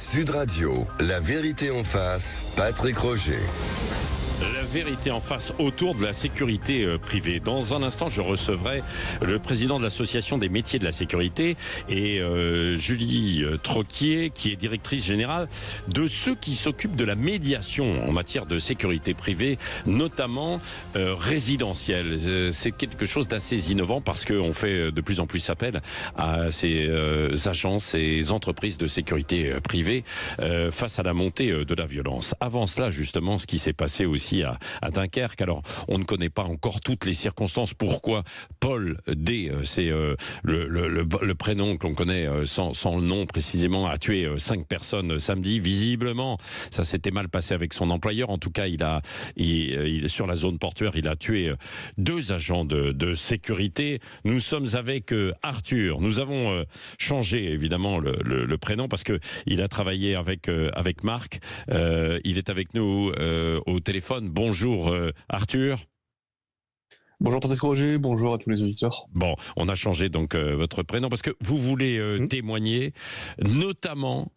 Sud Radio, la vérité en face, Patrick Roger. La vérité en face autour de la sécurité privée. Dans un instant, je recevrai le président de l'association des métiers de la sécurité et Julie Troquier, qui est directrice générale de ceux qui s'occupent de la médiation en matière de sécurité privée, notamment résidentielle. C'est quelque chose d'assez innovant parce qu'on fait de plus en plus appel à ces agences, ces entreprises de sécurité privée face à la montée de la violence. Avant cela, justement, ce qui s'est passé aussi à Dunkerque. Alors, on ne connaît pas encore toutes les circonstances. Pourquoi Paul D, c'est le prénom que l'on connaît sans le nom précisément, a tué 5 personnes samedi. Visiblement, ça s'était mal passé avec son employeur. En tout cas, il sur la zone portuaire, il a tué 2 agents de sécurité. Nous sommes avec Arthur. Nous avons changé évidemment le prénom parce que il a travaillé avec Marc. Il est avec nous au téléphone. Bonjour Arthur. Bonjour Patrick Roger, bonjour à tous les auditeurs. Bon, on a changé donc votre prénom parce que vous voulez témoigner notamment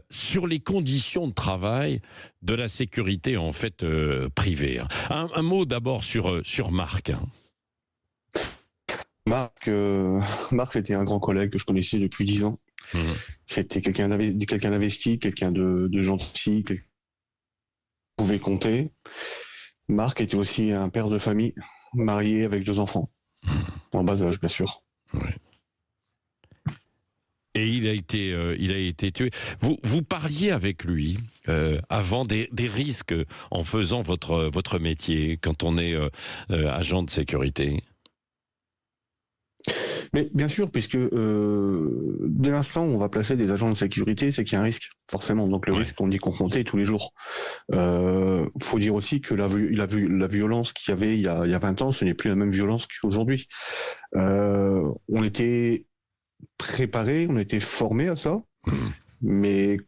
sur les conditions de travail de la sécurité en fait privée. Un mot d'abord sur Marc. Marc, c'était un grand collègue que je connaissais depuis 10 ans. C'était quelqu'un d'investi, quelqu'un de gentil, quelqu'un qu'on pouvait compter. Marc était aussi un père de famille, marié avec 2 enfants, en bas âge bien sûr. Ouais. Et il a été tué. Vous parliez avec lui avant des risques en faisant votre métier quand on est agent de sécurité. Mais bien sûr, puisque dès l'instant où on va placer des agents de sécurité, c'est qu'il y a un risque, forcément. Donc le risque, on y est confronté tous les jours. Faut dire aussi que la violence qu'il y avait il y a 20 ans, ce n'est plus la même violence qu'aujourd'hui. On était préparés, on était formés à ça, mais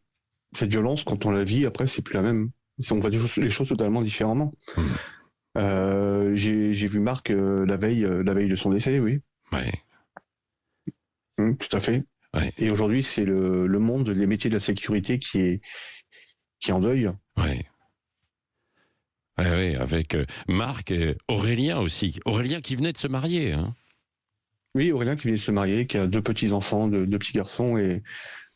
cette violence, quand on la vit, après, c'est plus la même. On voit les choses totalement différemment. J'ai vu Marc la veille de son décès, oui. Ouais. Tout à fait. Ouais. Et aujourd'hui, c'est le monde des métiers de la sécurité qui est en deuil. Oui. Ouais, avec Marc et Aurélien aussi. Aurélien qui venait de se marier. Hein. Oui, Aurélien qui vient de se marier, qui a 2 petits-enfants, 2 petits garçons, et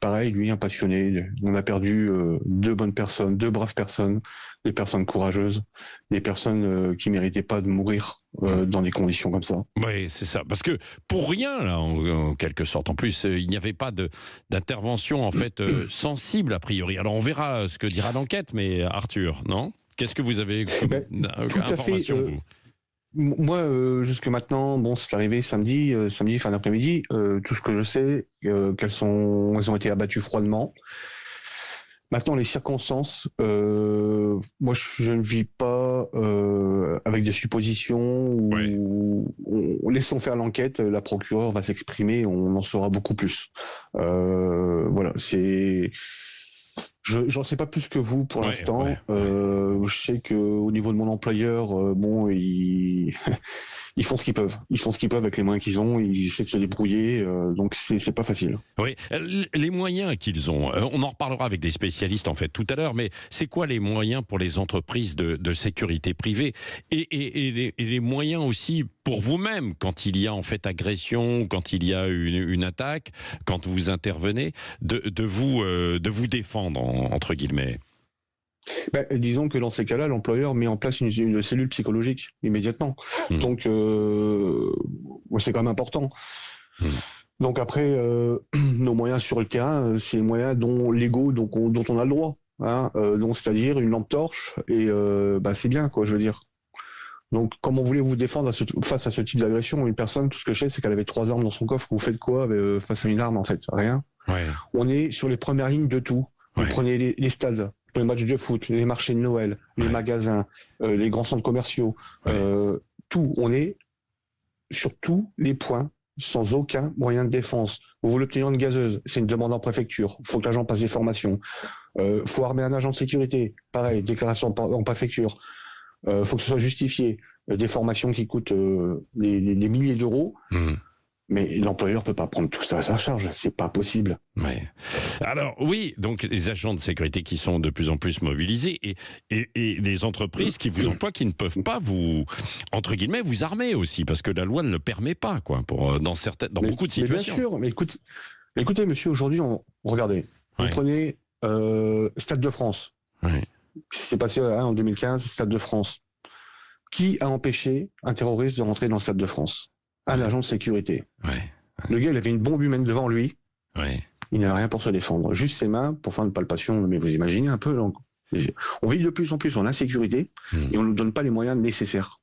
pareil, lui, un passionné. On a perdu 2 bonnes personnes, 2 braves personnes, des personnes courageuses, des personnes qui méritaient pas de mourir dans des conditions comme ça. Oui, c'est ça. Parce que pour rien, là, en quelque sorte. En plus, il n'y avait pas d'intervention, en fait, sensible, a priori. Alors, on verra ce que dira l'enquête, mais Arthur, non ? Qu'est-ce que vous avez comme information, vous ? Moi, jusque maintenant, bon, c'est arrivé samedi fin d'après-midi. Tout ce que je sais, elles ont été abattues froidement. Maintenant, les circonstances, moi, je ne vis pas avec des suppositions. Laissons faire l'enquête. La procureure va s'exprimer. On en saura beaucoup plus. Voilà, c'est. J'en sais pas plus que vous pour l'instant. Je sais que au niveau de mon employeur, ils font ce qu'ils peuvent. Ils font ce qu'ils peuvent avec les moyens qu'ils ont. Ils essaient de se débrouiller. Donc c'est pas facile. Oui, les moyens qu'ils ont. On en reparlera avec des spécialistes en fait tout à l'heure. Mais c'est quoi les moyens pour les entreprises de sécurité privée et les moyens aussi pour vous-même quand il y a en fait agression, quand il y a une attaque, quand vous intervenez, de vous défendre entre guillemets. Disons que dans ces cas-là, l'employeur met en place une cellule psychologique immédiatement. Donc, c'est quand même important. Donc après, nos moyens sur le terrain, c'est les moyens légaux dont on a le droit. Hein, donc c'est-à-dire une lampe torche et c'est bien, quoi, je veux dire. Donc, comment voulez-vous défendre face à ce type d'agression ? Une personne, tout ce que je sais, c'est qu'elle avait 3 armes dans son coffre. Vous faites quoi face à une arme, en fait ? Rien. Ouais. On est sur les premières lignes de tout. Vous prenez les stades, les matchs de foot, les marchés de Noël, les magasins, les grands centres commerciaux, tout. On est sur tous les points, sans aucun moyen de défense. Vous voulez obtenir une gazeuse, c'est une demande en préfecture. Il faut que l'agent passe des formations. Faut armer un agent de sécurité. Pareil, déclaration en préfecture. Faut que ce soit justifié. Des formations qui coûtent des milliers d'euros. Mais l'employeur peut pas prendre tout ça à sa charge, c'est pas possible. Ouais. Alors oui, donc les agents de sécurité qui sont de plus en plus mobilisés et les entreprises qui vous emploient qui ne peuvent pas vous, entre guillemets, vous armer aussi, parce que la loi ne le permet pas, quoi, dans beaucoup de situations. Mais bien sûr, mais écoutez, monsieur, aujourd'hui, regardez, vous prenez Stade de France. Ouais. C'est passé en 2015, Stade de France. Qui a empêché un terroriste de rentrer dans le Stade de France? Un agent de sécurité. Ouais. Le gars, il avait une bombe humaine devant lui. Ouais. Il n'avait rien pour se défendre. Juste ses mains pour faire une palpation. Mais vous imaginez un peu, donc, on vit de plus en plus en insécurité et on ne nous donne pas les moyens nécessaires.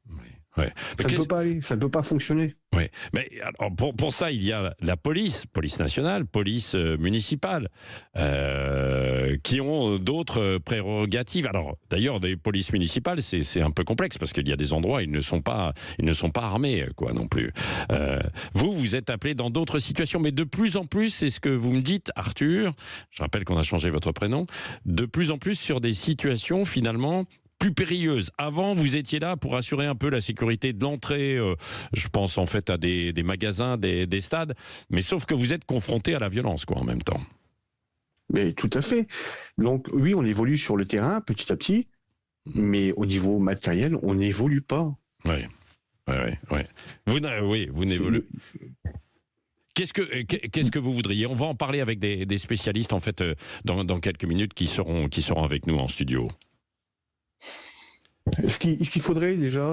Ouais. Ça ne peut pas aller, ça ne peut pas fonctionner. Oui, mais alors pour ça, il y a la police nationale, police municipale, qui ont d'autres prérogatives. Alors, d'ailleurs, des polices municipales, c'est un peu complexe parce qu'il y a des endroits où ils ne sont pas armés, quoi, non plus. Vous êtes appelé dans d'autres situations, mais de plus en plus, c'est ce que vous me dites, Arthur. Je rappelle qu'on a changé votre prénom. De plus en plus sur des situations finalement plus périlleuse. Avant, vous étiez là pour assurer un peu la sécurité de l'entrée, je pense en fait à des magasins, des stades, mais sauf que vous êtes confronté à la violence, quoi, en même temps. Mais tout à fait. Donc oui, on évolue sur le terrain petit à petit, mais au niveau matériel, on n'évolue pas. Oui. Vous n'évoluez. Qu'est-ce que vous voudriez? On va en parler avec des spécialistes en fait dans quelques minutes qui seront avec nous en studio. Ce qu'il faudrait déjà,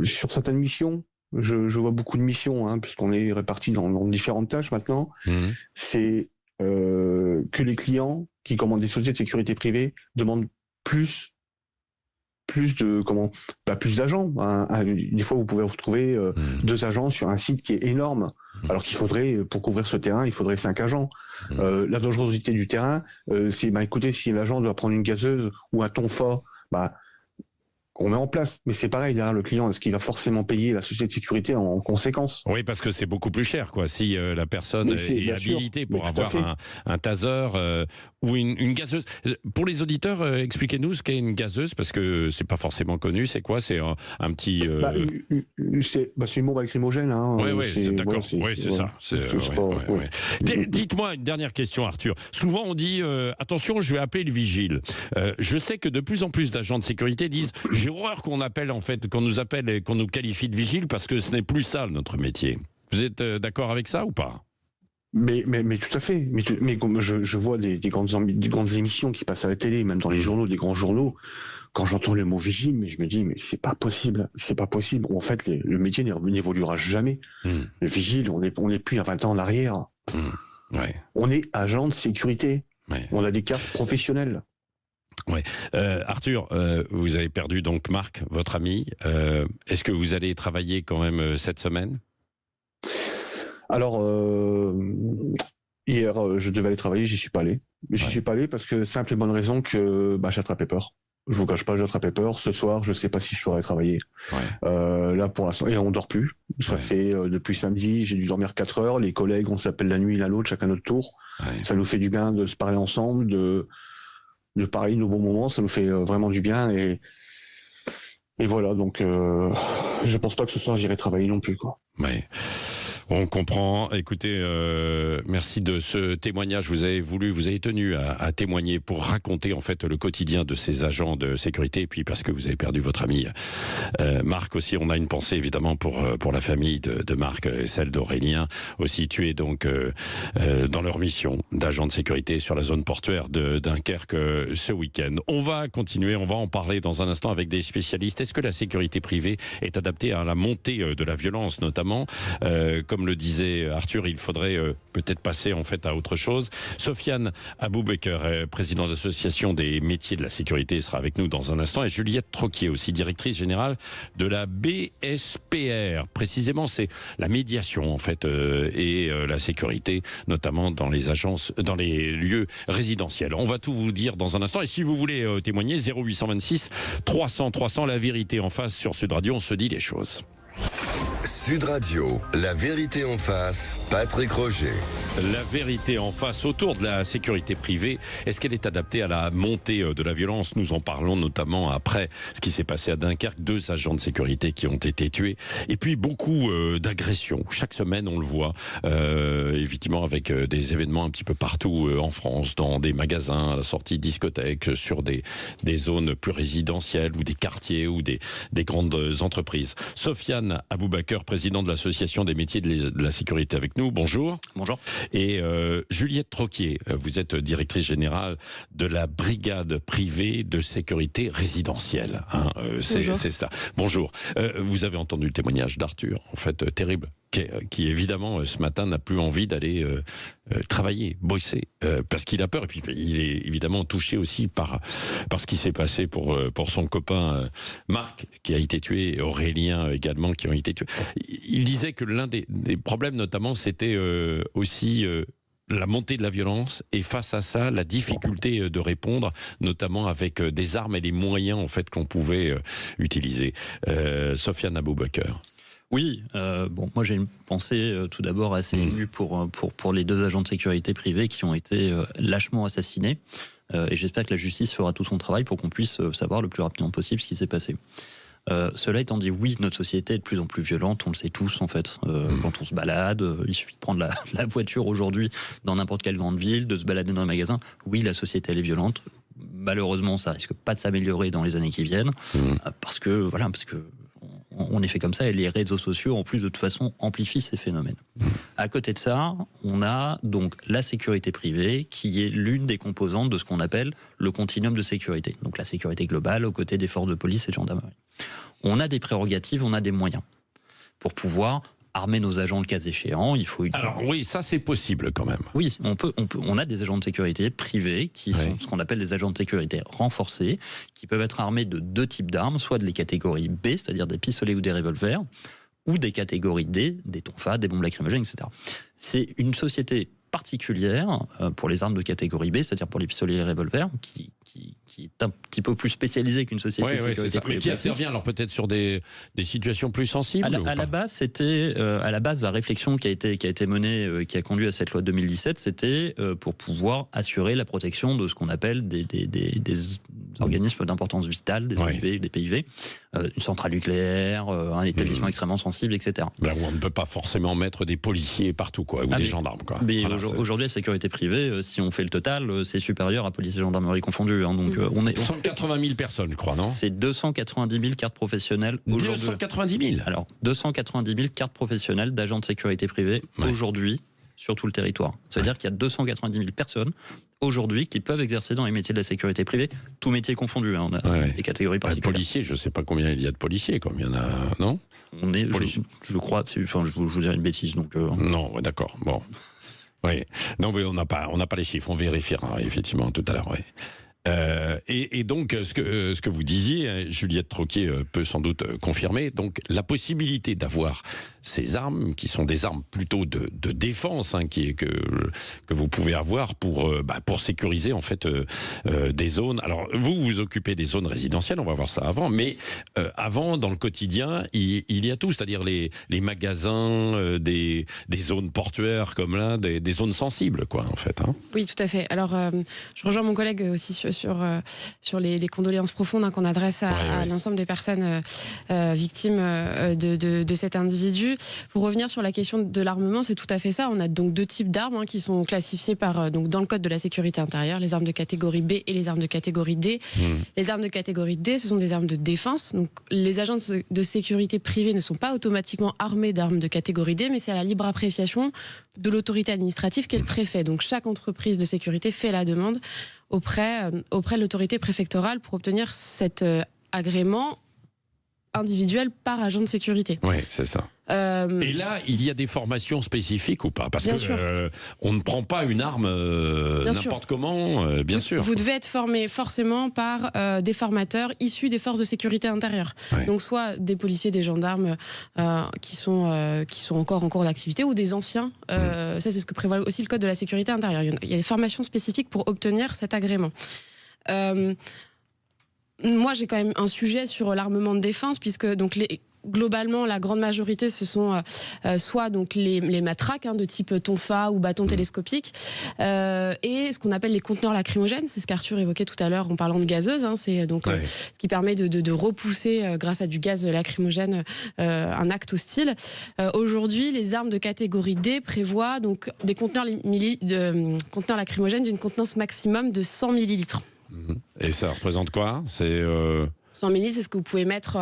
sur certaines missions, je vois beaucoup de missions, puisqu'on est répartis dans différentes tâches maintenant, c'est que les clients qui commandent des sociétés de sécurité privée demandent plus d'agents. Des fois, vous pouvez retrouver 2 agents sur un site qui est énorme, alors qu'il faudrait, pour couvrir ce terrain, il faudrait 5 agents. La dangerosité du terrain, c'est, écoutez, si l'agent doit prendre une gazeuse ou un tonfa, qu'on met en place. Mais c'est pareil, derrière le client, est-ce qu'il va forcément payer la société de sécurité en conséquence? Oui, parce que c'est beaucoup plus cher, quoi. Si la personne est habilitée pour avoir un taser ou une gazeuse. Pour les auditeurs, expliquez-nous ce qu'est une gazeuse, parce que c'est pas forcément connu. C'est quoi? C'est un petit... c'est une bombe lacrymogène. Oui, c'est d'accord. Oui, c'est ça. Dites-moi une dernière question, Arthur. Souvent, on dit, attention, je vais appeler le vigile. Je sais que de plus en plus d'agents de sécurité disent... J'ai horreur qu'on nous appelle et qu'on nous qualifie de vigile parce que ce n'est plus ça notre métier. Vous êtes d'accord avec ça ou pas? Mais tout à fait. Mais comme je vois des grandes émissions qui passent à la télé, même dans les journaux, des grands journaux, quand j'entends le mot vigile, mais je me dis, mais c'est pas possible. En fait, le métier n'évoluera jamais. Le vigile, on n'est plus à 20 ans en arrière. On est agent de sécurité. On a des cartes professionnelles. Oui. Arthur, vous avez perdu donc Marc, votre ami. Est-ce que vous allez travailler quand même cette semaine? Alors, hier, je devais aller travailler, j'y suis pas allé. J'y suis pas allé parce que simple et bonne raison que j'attrapais peur. Je vous cache pas, j'attrapais peur. Ce soir, je sais pas si je saurais travailler. Là, pour l'instant, et on dort plus. Ça fait depuis samedi, j'ai dû dormir 4 heures. Les collègues, on s'appelle la nuit l'un l'autre, chacun notre tour. Ça nous fait du bien de se parler ensemble, de parler nos bons moments, ça nous fait vraiment du bien et voilà, donc je pense pas que ce soir j'irai travailler non plus, quoi. On comprend. Écoutez, merci de ce témoignage. Vous avez tenu à témoigner pour raconter en fait le quotidien de ces agents de sécurité. Et puis parce que vous avez perdu votre ami Marc aussi, on a une pensée évidemment pour la famille de Marc et celle d'Aurélien, aussi tués donc dans leur mission d'agents de sécurité sur la zone portuaire de Dunkerque ce week-end. On va continuer, on va en parler dans un instant avec des spécialistes. Est-ce que la sécurité privée est adaptée à la montée de la violence notamment? Comme le disait Arthur, il faudrait peut-être passer en fait à autre chose. Sofiane Aboubeker, président de l'association des métiers de la sécurité, sera avec nous dans un instant. Et Juliette Troquier, aussi directrice générale de la BSPR. Précisément, c'est la médiation en fait et la sécurité, notamment dans les agences, dans les lieux résidentiels. On va tout vous dire dans un instant. Et si vous voulez témoigner, 0826 300 300, la vérité en face sur Sud Radio, on se dit les choses. Sud Radio, la vérité en face, Patrick Roger. La vérité en face autour de la sécurité privée, est-ce qu'elle est adaptée à la montée de la violence? Nous en parlons notamment après ce qui s'est passé à Dunkerque, 2 agents de sécurité qui ont été tués, et puis beaucoup d'agressions. Chaque semaine, on le voit, évidemment avec des événements un petit peu partout en France, dans des magasins, à la sortie de discothèques, sur des zones plus résidentielles ou des quartiers ou des grandes entreprises. Sofiane Aboubakar, président de l'Association des métiers de la sécurité avec nous. Bonjour. Bonjour. Et Juliette Troquier, vous êtes directrice générale de la brigade privée de sécurité résidentielle. Hein, c'est ça. Bonjour. Vous avez entendu le témoignage d'Arthur, en fait terrible, qui évidemment ce matin n'a plus envie d'aller travailler, bosser, parce qu'il a peur. Et puis il est évidemment touché aussi par ce qui s'est passé pour son copain Marc, qui a été tué, et Aurélien également, qui ont été tués. Il disait que l'un des problèmes notamment, c'était aussi la montée de la violence, et face à ça, la difficulté de répondre, notamment avec des armes et les moyens en fait qu'on pouvait utiliser. Sofiane Aboubakar. Oui, moi j'ai une pensée tout d'abord assez émue pour les 2 agents de sécurité privés qui ont été lâchement assassinés. Et j'espère que la justice fera tout son travail pour qu'on puisse savoir le plus rapidement possible ce qui s'est passé. Cela étant dit, oui, notre société est de plus en plus violente, on le sait tous en fait. Quand on se balade, il suffit de prendre la voiture aujourd'hui dans n'importe quelle grande ville, de se balader dans un magasin. Oui, la société elle est violente. Malheureusement, ça risque pas de s'améliorer dans les années qui viennent, parce que on est fait comme ça, et les réseaux sociaux, en plus, de toute façon, amplifient ces phénomènes. À côté de ça, on a donc la sécurité privée, qui est l'une des composantes de ce qu'on appelle le continuum de sécurité. Donc la sécurité globale, aux côtés des forces de police et de gendarmerie. On a des prérogatives, on a des moyens pour pouvoir armer nos agents le cas échéant. Il faut Alors oui, ça c'est possible quand même. Oui, on a des agents de sécurité privés qui sont ce qu'on appelle des agents de sécurité renforcés, qui peuvent être armés de 2 types d'armes, soit de les catégories B, c'est-à-dire des pistolets ou des revolvers, ou des catégories D, des tonfas, des bombes lacrymogènes, etc. C'est une société particulière pour les armes de catégorie B, c'est-à-dire pour les pistolets et les revolvers, qui est un petit peu plus spécialisée qu'une société de sécurité privée. Mais qui intervient alors peut-être sur des situations plus sensibles. À la base, c'était la réflexion qui a été menée, qui a conduit à cette loi de 2017, c'était pour pouvoir assurer la protection de ce qu'on appelle des organismes d'importance vitale, des PIV, une centrale nucléaire, un établissement extrêmement sensible, etc. Là où on ne peut pas forcément mettre des policiers partout, quoi, ou des gendarmes, quoi. Mais aujourd'hui, la sécurité privée, si on fait le total, c'est supérieur à police et gendarmerie confondus. Hein, donc on est 180 000 personnes, je crois, non? C'est 290 000 cartes professionnelles aujourd'hui. 290 000. Alors 290 000 cartes professionnelles d'agents de sécurité privée aujourd'hui sur tout le territoire. Ça veut dire qu'il y a 290 000 personnes aujourd'hui qui peuvent exercer dans les métiers de la sécurité privée, tous métiers confondus. Hein, on a des catégories particulières. Policiers, je ne sais pas combien il y a de policiers, comme il y en a, non? On est, je crois, je vous dirais une bêtise. Donc, Non, d'accord, bon. Oui. Non, mais on n'a pas les chiffres, on vérifiera effectivement tout à l'heure. Oui. Et donc, ce que vous disiez, Juliette Troquier peut sans doute confirmer, donc la possibilité d'avoir ces armes, qui sont des armes plutôt de défense, hein, que vous pouvez avoir pour sécuriser en fait des zones. Alors vous vous occupez des zones résidentielles, on va voir ça avant, mais avant, dans le quotidien, il y a tout, c'est-à-dire les magasins, des zones portuaires comme là, des zones sensibles, quoi, en fait. Hein. Oui, tout à fait. Alors, je rejoins mon collègue aussi sur les condoléances profondes qu'on adresse à l'ensemble des personnes victimes de cet individu. Pour revenir sur la question de l'armement, c'est tout à fait ça. On a donc 2 types d'armes qui sont classifiées dans le code de la sécurité intérieure, les armes de catégorie B et les armes de catégorie D. Les armes de catégorie D, ce sont des armes de défense. Donc, les agents de sécurité privée ne sont pas automatiquement armés d'armes de catégorie D, mais c'est à la libre appréciation de l'autorité administrative qu'est le préfet. Donc, chaque entreprise de sécurité fait la demande auprès de l'autorité préfectorale pour obtenir cet agrément individuel par agent de sécurité. Oui, c'est ça. Et là, il y a des formations spécifiques ou pas? Parce que on ne prend pas une arme n'importe comment, bien sûr. Vous devez être formé forcément par des formateurs issus des forces de sécurité intérieure. Donc soit des policiers, des gendarmes qui sont encore en cours d'activité, ou des anciens. Ça, c'est ce que prévoit aussi le code de la sécurité intérieure. Il y a des formations spécifiques pour obtenir cet agrément. Moi, j'ai quand même un sujet sur l'armement de défense, puisque donc globalement, la grande majorité, ce sont soit donc les matraques de type tonfa ou bâton télescopique, et ce qu'on appelle les conteneurs lacrymogènes. C'est ce qu'Arthur évoquait tout à l'heure en parlant de gazeuse. C'est donc ce qui permet de repousser, grâce à du gaz lacrymogène, un acte hostile. Aujourd'hui, les armes de catégorie D prévoient donc des conteneurs lacrymogènes d'une contenance maximum de 100 millilitres. Et ça représente quoi? 100 millilitres, c'est ce que vous pouvez mettre...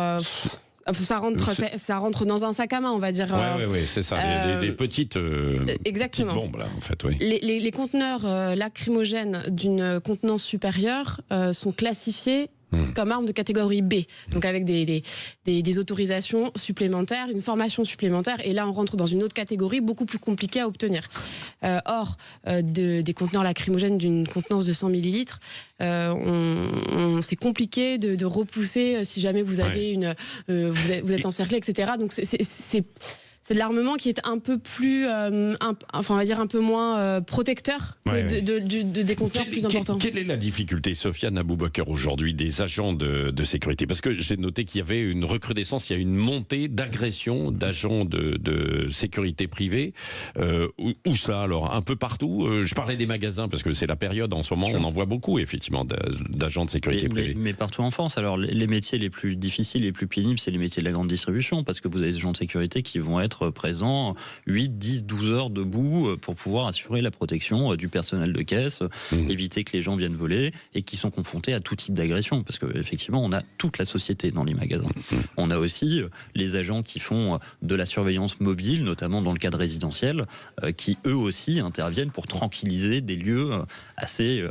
ça rentre dans un sac à main, on va dire. Oui, c'est ça, les petites bombes, là, en fait. Oui. Les conteneurs lacrymogènes d'une contenance supérieure sont classifiés comme armes de catégorie B, donc avec des autorisations supplémentaires, une formation supplémentaire, et là on rentre dans une autre catégorie beaucoup plus compliquée à obtenir. Or, des conteneurs lacrymogènes d'une contenance de 100 millilitres, c'est compliqué de repousser si jamais vous avez vous êtes encerclé, etc. Donc c'est de l'armement qui est un peu plus, on va dire un peu moins protecteur des conteneurs plus importants. Quelle est la difficulté, Sofiane Aboubakar, aujourd'hui, des agents de sécurité? Parce que j'ai noté qu'il y avait une recrudescence, il y a une montée d'agressions d'agents de sécurité privée. Où ça, alors? Un peu partout? Je parlais des magasins, parce que c'est la période en ce moment, on en voit beaucoup, effectivement, d'agents de sécurité privée. Mais partout en France. Alors, les métiers les plus difficiles, les plus pénibles, c'est les métiers de la grande distribution, parce que vous avez des agents de sécurité qui vont être présents 8, 10, 12 heures debout pour pouvoir assurer la protection du personnel de caisse, éviter que les gens viennent voler, et qui sont confrontés à tout type d'agression, parce qu'effectivement on a toute la société dans les magasins. On a aussi les agents qui font de la surveillance mobile, notamment dans le cadre résidentiel, qui eux aussi interviennent pour tranquilliser des lieux assez...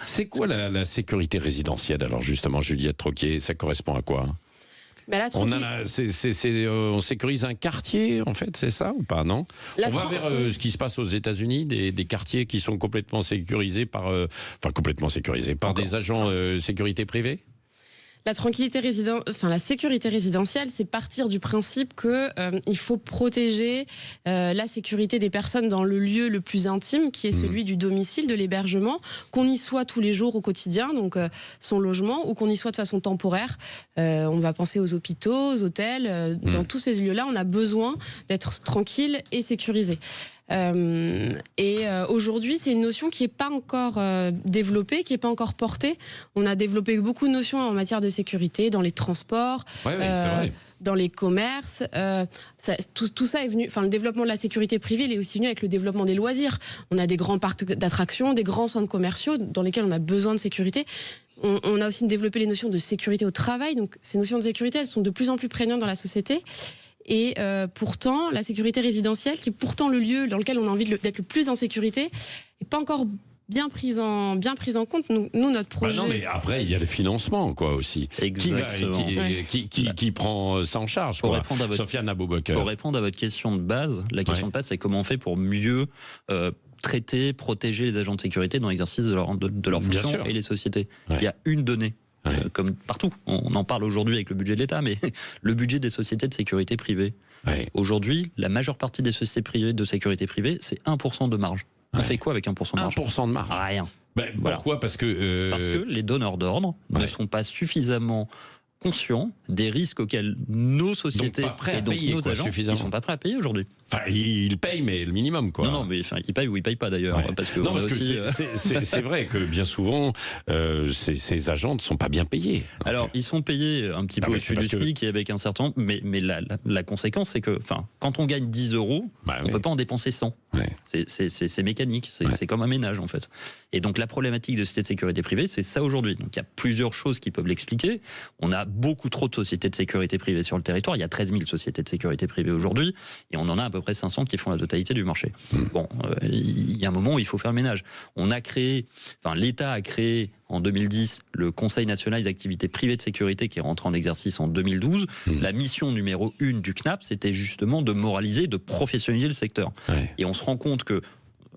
C'est quoi la sécurité résidentielle, alors justement, Juliette Troquier, ça correspond à quoi? On sécurise un quartier, en fait, c'est ça ou pas, non? On va vers ce qui se passe aux États-Unis, des quartiers qui sont complètement sécurisés par des agents sécurité privée? La sécurité résidentielle, c'est partir du principe que il faut protéger la sécurité des personnes dans le lieu le plus intime, qui est celui du domicile, de l'hébergement, qu'on y soit tous les jours au quotidien, donc son logement, ou qu'on y soit de façon temporaire. On va penser aux hôpitaux, aux hôtels. Dans tous ces lieux-là, on a besoin d'être tranquille et sécurisé. Aujourd'hui, c'est une notion qui n'est pas encore développée, qui n'est pas encore portée. On a développé beaucoup de notions en matière de sécurité dans les transports, c'est vrai. Dans les commerces. Tout ça est venu. Enfin, le développement de la sécurité privée, il est aussi venu avec le développement des loisirs. On a des grands parcs d'attractions, des grands centres commerciaux dans lesquels on a besoin de sécurité. On a aussi développé les notions de sécurité au travail. Donc, ces notions de sécurité, elles sont de plus en plus prégnantes dans la société. Et pourtant, la sécurité résidentielle, qui est pourtant le lieu dans lequel on a envie d'être le plus en sécurité, n'est pas encore bien prise en compte. Nous, notre projet... non, mais après, il y a le financement, quoi, aussi. Exactement. Qui prend ça en charge, quoi. Sofiane Aboubakar. Pour répondre à votre question de base, la question de base, c'est comment on fait pour mieux traiter, protéger les agents de sécurité dans l'exercice de leur fonction et les sociétés. Il y a une donnée. Comme partout, on en parle aujourd'hui avec le budget de l'État, mais le budget des sociétés de sécurité privée. Aujourd'hui, la majeure partie des sociétés privées de sécurité privée, c'est 1% de marge. On fait quoi avec 1% de marge? 1% de marge? Rien. Pourquoi? Parce que les donneurs d'ordre ne sont pas suffisamment conscients des risques auxquels nos sociétés et donc nos agents ne sont pas prêts à payer aujourd'hui. Enfin, ils payent, mais le minimum, quoi. Non, mais ils payent ou ils payent pas, d'ailleurs. Parce que c'est vrai que bien souvent, ces agents ne sont pas bien payés. Alors, ils sont payés un petit peu au-dessus du SMIC et avec un certain... Mais la conséquence, c'est que quand on gagne 10 €, on ne peut pas en dépenser 100. C'est mécanique, c'est comme un ménage, en fait. Et donc, la problématique de société de sécurité privée, c'est ça aujourd'hui. Donc, il y a plusieurs choses qui peuvent l'expliquer. On a beaucoup trop de sociétés de sécurité privée sur le territoire. Il y a 13 000 sociétés de sécurité privée aujourd'hui. Et on en a à peu près 500 qui font la totalité du marché. Bon, il y a un moment où il faut faire le ménage. L'État a créé en 2010 le Conseil national des activités privées de sécurité qui est rentré en exercice en 2012. La mission numéro 1 du CNAP, c'était justement de moraliser, de professionnaliser le secteur. Et on se rend compte que,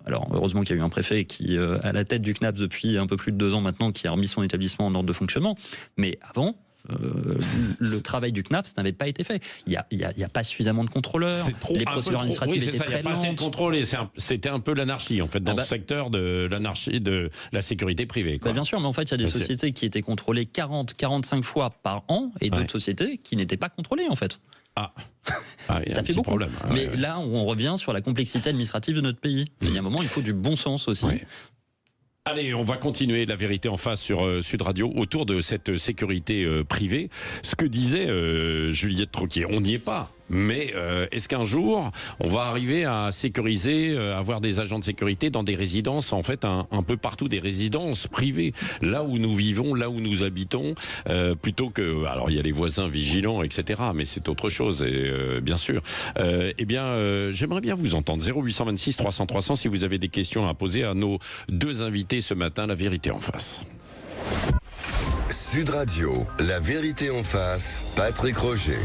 alors heureusement qu'il y a eu un préfet qui à la tête du CNAP depuis un peu plus de 2 ans maintenant, qui a remis son établissement en ordre de fonctionnement, mais avant, le travail du CNAPS n'avait pas été fait. Il n'y a pas suffisamment de contrôleurs. Les procédures administratives étaient très lentes. C'était un peu l'anarchie en fait dans ce secteur de l'anarchie de la sécurité privée. Bien sûr, mais en fait, il y a des sociétés qui étaient contrôlées 40-45 fois par an et d'autres sociétés qui n'étaient pas contrôlées en fait. Ça fait beaucoup. Problème. Mais là, on revient sur la complexité administrative de notre pays. Il y a un moment, il faut du bon sens aussi. Allez, on va continuer la vérité en face sur Sud Radio autour de cette sécurité privée. Ce que disait Juliette Troquier, on n'y est pas. Mais est-ce qu'un jour, on va arriver à sécuriser, avoir des agents de sécurité dans des résidences, en fait, un peu partout, des résidences privées, là où nous vivons, là où nous habitons, plutôt que... Alors, il y a les voisins vigilants, etc., mais c'est autre chose, et, bien sûr. J'aimerais bien vous entendre. 0826 300 300, si vous avez des questions à poser à nos deux invités ce matin, la vérité en face. Sud Radio, la vérité en face, Patrick Roger.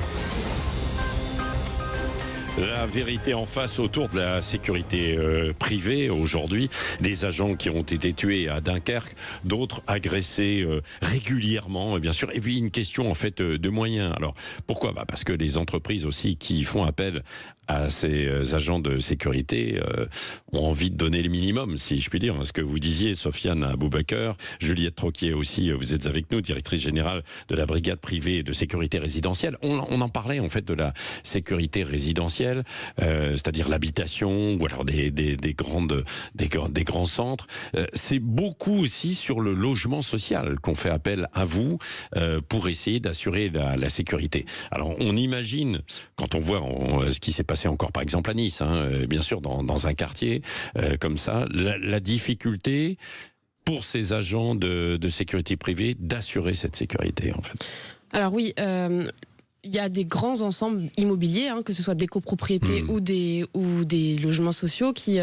La vérité en face autour de la sécurité privée. Aujourd'hui, des agents qui ont été tués à Dunkerque, d'autres agressés régulièrement, bien sûr. Et puis une question en fait de moyens. Alors pourquoi ? Parce que les entreprises aussi qui font appel à ces agents de sécurité ont envie de donner le minimum, si je puis dire. Ce que vous disiez, Sofiane Aboubakar, Juliette Troquier aussi, vous êtes avec nous, directrice générale de la brigade privée de sécurité résidentielle. On en parlait en fait de la sécurité résidentielle. C'est-à-dire l'habitation ou alors des grands centres. C'est beaucoup aussi sur le logement social qu'on fait appel à vous pour essayer d'assurer la sécurité. Alors on imagine, quand on voit ce qui s'est passé encore par exemple à Nice, bien sûr dans un quartier comme ça, la difficulté pour ces agents de sécurité privée d'assurer cette sécurité en fait. Alors oui, il y a des grands ensembles immobiliers, que ce soit des copropriétés ou des logements sociaux qui,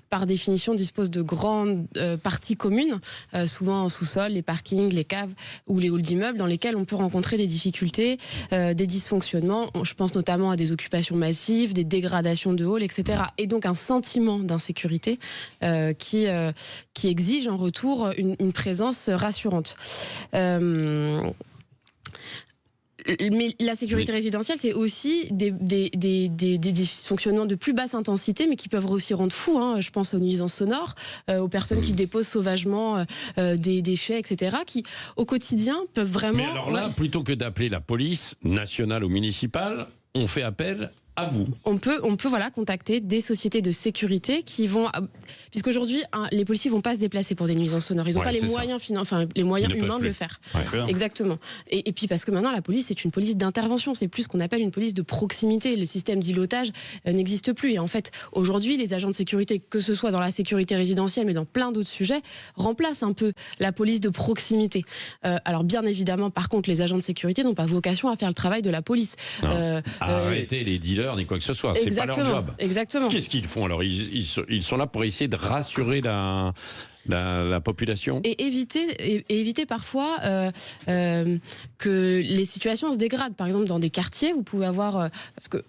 par définition, disposent de grandes parties communes, souvent en sous-sol, les parkings, les caves ou les halls d'immeubles, dans lesquels on peut rencontrer des difficultés, des dysfonctionnements. Je pense notamment à des occupations massives, des dégradations de halls, etc. Et donc un sentiment d'insécurité qui exige en retour une présence rassurante. Mais la sécurité résidentielle, c'est aussi des dysfonctionnements de plus basse intensité, mais qui peuvent aussi rendre fou. Je pense aux nuisances sonores, aux personnes qui déposent sauvagement des déchets, etc., qui, au quotidien, peuvent vraiment... Mais alors là, plutôt que d'appeler la police nationale ou municipale, on fait appel à vous. On peut contacter des sociétés de sécurité qui vont... Puisqu'aujourd'hui, les policiers ne vont pas se déplacer pour des nuisances sonores. Ils n'ont pas les moyens, les moyens humains de le faire. Exactement. Et puis parce que maintenant, la police, c'est une police d'intervention. C'est plus ce qu'on appelle une police de proximité. Le système d'îlotage n'existe plus. Et en fait, aujourd'hui, les agents de sécurité, que ce soit dans la sécurité résidentielle, mais dans plein d'autres sujets, remplacent un peu la police de proximité. Alors bien évidemment, par contre, les agents de sécurité n'ont pas vocation à faire le travail de la police. Arrêtez les dealers ni quoi que ce soit, c'est pas leur job. Exactement. Qu'est-ce qu'ils font alors ? Ils sont là pour essayer de rassurer la population et éviter parfois que les situations se dégradent. Par exemple, dans des quartiers, vous pouvez avoir... parce que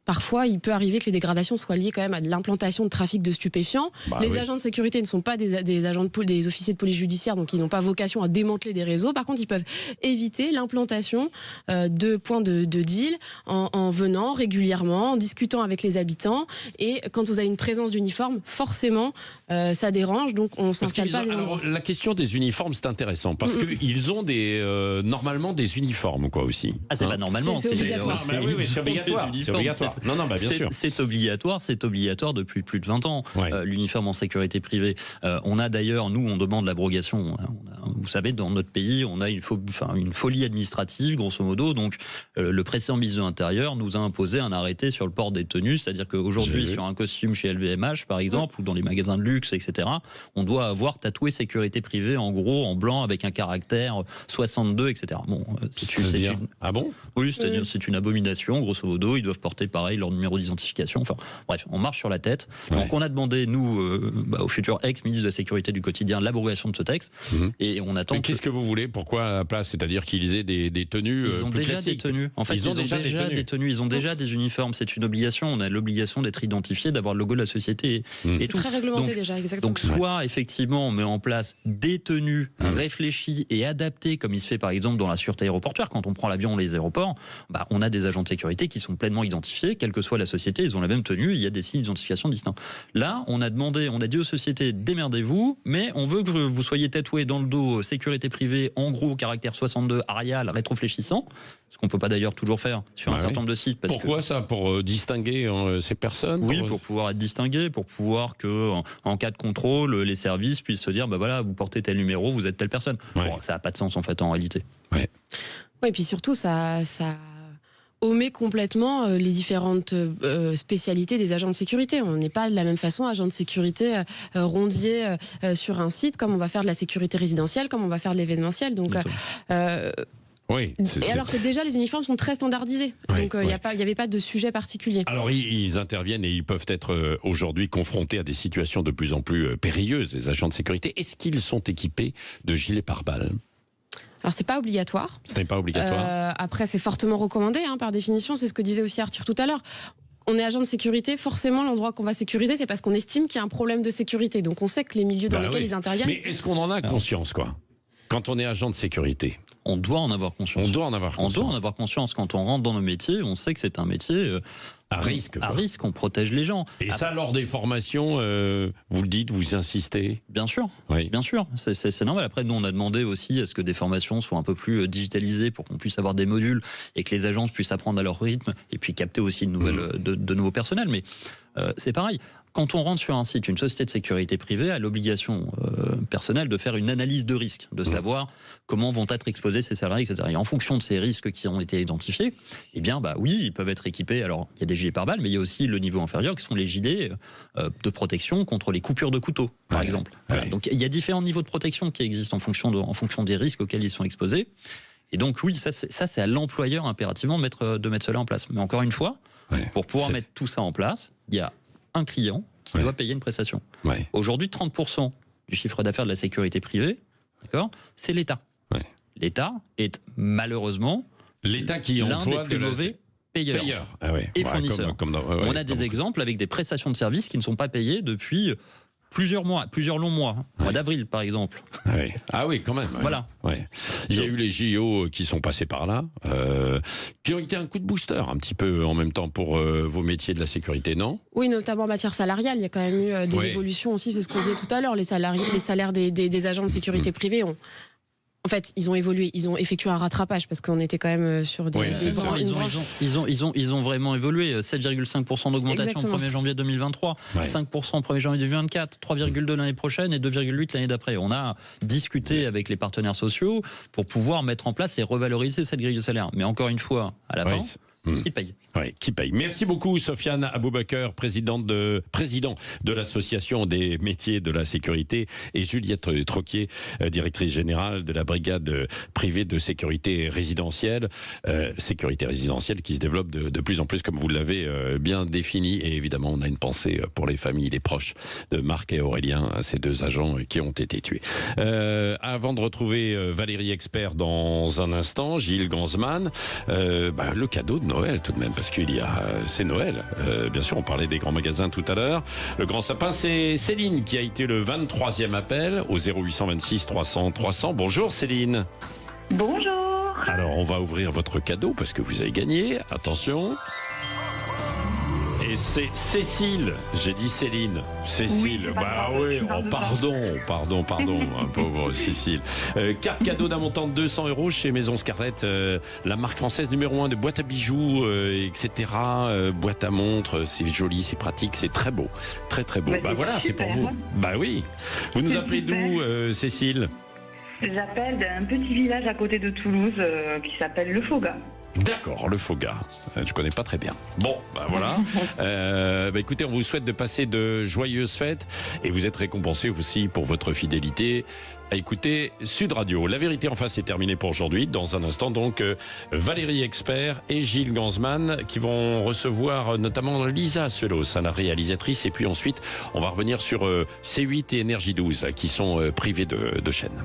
parfois, il peut arriver que les dégradations soient liées quand même à de l'implantation de trafic de stupéfiants. Les agents de sécurité ne sont pas des agents des officiers de police judiciaire, donc ils n'ont pas vocation à démanteler des réseaux. Par contre, ils peuvent éviter l'implantation de points de deal en venant régulièrement, en discutant avec les habitants. Et quand vous avez une présence d'uniforme, forcément, ça dérange, donc on ne s'installe pas... Alors, la question des uniformes, c'est intéressant, parce qu'ils ont normalement des uniformes, quoi, aussi. C'est pas normalement. C'est obligatoire. C'est obligatoire. Non, bien sûr. C'est obligatoire depuis plus de 20 ans, l'uniforme en sécurité privée. On a d'ailleurs, nous, on demande l'abrogation. Vous savez, dans notre pays, on a une folie administrative, grosso modo. Donc, le précédent ministre de l'Intérieur nous a imposé un arrêté sur le port des tenues. C'est-à-dire qu'aujourd'hui, sur un costume chez LVMH, par exemple, ou dans les magasins de luxe, etc., on doit avoir tatoué sécurité privée, en gros, en blanc, avec un caractère 62, etc. Bon, Ah bon ? Oui, c'est-à-dire c'est une abomination, grosso modo. Ils doivent porter pareil leur numéro d'identification. Enfin, bref, on marche sur la tête. Donc, on a demandé, nous, au futur ex-ministre de la Sécurité du quotidien, l'abrogation de ce texte. Et on attend. Mais qu'est-ce que vous voulez? Pourquoi à la place? C'est-à-dire qu'ils aient des tenues Ils ont plus déjà classiques. des tenues. En fait, ils ont déjà des tenues. Ils ont déjà des uniformes. C'est une obligation. On a l'obligation d'être identifié, d'avoir le logo de la société. C'est très réglementé déjà, exactement. Donc soit effectivement on met en place des tenues réfléchies et adaptées, comme il se fait par exemple dans la sûreté aéroportuaire. Quand on prend l'avion les aéroports, on a des agents de sécurité qui sont pleinement identifiés, quelle que soit la société, ils ont la même tenue, il y a des signes d'identification distincts. Là, on a dit aux sociétés, démerdez-vous, mais on veut que vous soyez tatoués dans le dos sécurité privée, en gros, caractère 62, Arial, rétro-fléchissant, ce qu'on peut pas d'ailleurs toujours faire sur un certain nombre de sites. Pourquoi ça? Pour distinguer ces personnes? Oui, pour pouvoir être distingué, pour pouvoir que, en cas de contrôle, les services puissent se dire, voilà, vous portez tel numéro, vous êtes telle personne. Bon, ça n'a pas de sens en fait en réalité. Oui, et puis surtout, ça omet complètement les différentes spécialités des agents de sécurité. On n'est pas de la même façon agent de sécurité rondier sur un site, comme on va faire de la sécurité résidentielle, comme on va faire de l'événementiel. Donc, oui, alors que déjà les uniformes sont très standardisés, donc il n'y avait pas de sujet particulier. Alors ils interviennent et ils peuvent être aujourd'hui confrontés à des situations de plus en plus périlleuses, les agents de sécurité. Est-ce qu'ils sont équipés de gilets pare-balles? Alors c'est pas obligatoire. Ce n'est pas obligatoire. Après c'est fortement recommandé par définition, c'est ce que disait aussi Arthur tout à l'heure. On est agent de sécurité, forcément l'endroit qu'on va sécuriser, c'est parce qu'on estime qu'il y a un problème de sécurité. Donc on sait que les milieux dans lesquels ils interviennent... Mais est-ce qu'on en a conscience, quand on est agent de sécurité? On doit en avoir conscience. On doit en avoir conscience. Quand on rentre dans nos métiers, on sait que c'est un métier à risque. À risque, on protège les gens. Et ça, lors des formations, vous le dites, vous insistez? Bien sûr, bien sûr. C'est normal. Après, nous, on a demandé aussi à ce que des formations soient un peu plus digitalisées pour qu'on puisse avoir des modules et que les agences puissent apprendre à leur rythme et puis capter aussi de nouveaux personnels. Mais c'est pareil. Quand on rentre sur un site, une société de sécurité privée a l'obligation personnelle de faire une analyse de risque, de savoir comment vont être exposés ces salariés, etc. Et en fonction de ces risques qui ont été identifiés, eh bien, oui, ils peuvent être équipés. Alors, il y a des gilets pare-balles, mais il y a aussi le niveau inférieur qui sont les gilets de protection contre les coupures de couteau, par exemple. Voilà. Donc, il y a différents niveaux de protection qui existent en fonction des risques auxquels ils sont exposés. Et donc, oui, ça c'est à l'employeur impérativement de mettre cela en place. Mais encore une fois, pour pouvoir mettre tout ça en place, il y a un client qui doit payer une prestation. Aujourd'hui, 30% du chiffre d'affaires de la sécurité privée, c'est l'État. L'État est malheureusement l'un des plus mauvais payeurs et fournisseurs. On a des exemples avec des prestations de services qui ne sont pas payées depuis plusieurs longs mois. Mois d'avril, par exemple. Ah oui, quand même. Voilà. Il y a eu les JO qui sont passés par là, qui ont été un coup de booster un petit peu en même temps pour vos métiers de la sécurité, non? Oui, notamment en matière salariale. Il y a quand même eu des évolutions aussi, c'est ce qu'on disait tout à l'heure. Les salaires des agents de sécurité privée ont... En fait, ils ont évolué, ils ont effectué un rattrapage parce qu'on était quand même sur des... Ils ont vraiment évolué. 7,5% d'augmentation au 1er janvier 2023, 5% au 1er janvier 2024, 3,2% l'année prochaine et 2,8% l'année d'après. On a discuté avec les partenaires sociaux pour pouvoir mettre en place et revaloriser cette grille de salaire. Mais encore une fois, à la fin... Qui paye? Qui paye. Merci beaucoup, Sofiane Aboubakar, président de l'association des métiers de la sécurité, et Juliette Troquier, directrice générale de la brigade privée de sécurité résidentielle. Sécurité résidentielle qui se développe de plus en plus, comme vous l'avez bien défini. Et évidemment, on a une pensée pour les familles, les proches de Marc et Aurélien, ces deux agents qui ont été tués. Avant de retrouver Valérie Expert dans un instant, Gilles Gansman, le cadeau de Noël tout de même, parce c'est Noël. Bien sûr, on parlait des grands magasins tout à l'heure. Le grand sapin, c'est Céline qui a été le 23e appel au 0826 300 300. Bonjour Céline. Bonjour. Alors, on va ouvrir votre cadeau parce que vous avez gagné. Attention. Et c'est Cécile. J'ai dit Céline. Cécile. Pardon, pauvre Cécile. Carte cadeau d'un montant de 200 € chez Maison Scarlett, la marque française numéro 1 de boîtes à bijoux, etc. Boîte à montres, c'est joli, c'est pratique, c'est très beau. Très très beau. Voilà, c'est pour vous. Oui. Vous nous appelez d'où, Cécile? J'appelle d'un petit village à côté de Toulouse qui s'appelle Le Foga. D'accord, Le Foga. Je connais pas très bien. Bon, voilà. Écoutez, on vous souhaite de passer de joyeuses fêtes et vous êtes récompensé aussi pour votre fidélité à écouter Sud Radio. La vérité en face est terminée pour aujourd'hui. Dans un instant, donc, Valérie Expert et Gilles Gansman qui vont recevoir notamment Lisa Selos, la réalisatrice. Et puis ensuite, on va revenir sur C8 et Énergie 12 qui sont privés de chaîne.